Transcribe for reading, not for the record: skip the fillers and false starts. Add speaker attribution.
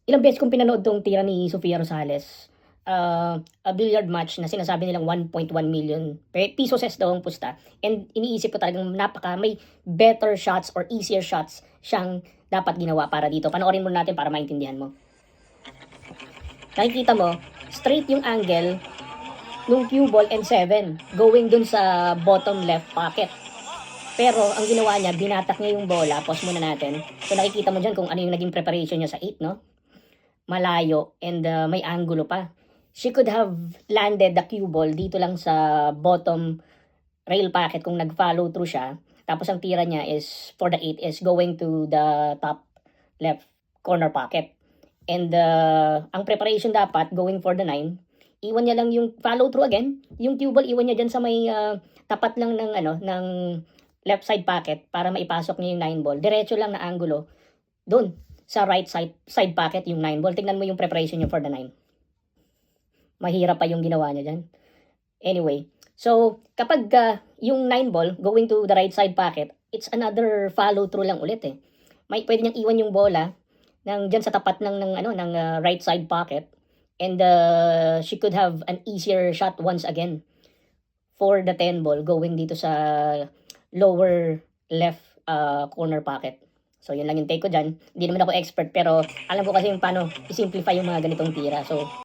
Speaker 1: Ilang beses kong pinanood 'tong tira ni Sofia Rosales. A billiard match na sinasabi nilang 1.1 million pesos daw ang pusta, and iniisip ko talagang may better shots or easier shots siyang dapat ginawa para dito. Panoorin muna natin para maintindihan mo. Nakikita mo, straight yung angle nung cue ball and 7 going dun sa bottom left pocket. Pero ang ginawa niya, binatak niya yung bola. Pause muna natin. So nakikita mo dyan kung ano yung naging preparation niya sa 8, no? Malayo and may angulo pa. She could have landed the cue ball dito lang sa bottom rail packet kung nag-follow through siya. Tapos ang tira niya is, for the 8, is going to the top left corner pocket. And ang preparation dapat, going for the 9, iwan niya lang yung follow through again. Yung cue ball, iwan niya dyan sa may tapat lang ng left side pocket para maipasok niya yung 9 ball. Diretso lang na angulo doon sa right side pocket yung 9 ball. Tingnan mo yung preparation niya for the 9. Mahirap pa yung ginawa niya dyan. Anyway, so kapag yung 9 ball going to the right side pocket, it's another follow through lang ulit eh. Pwede niyang iwan yung bola dyan sa tapat ng right side pocket, and she could have an easier shot once again for the 10 ball going dito sa lower left corner pocket. So yun lang yung take ko dyan. Hindi naman ako expert, pero alam ko kasi yung paano i-simplify yung mga ganitong tira. So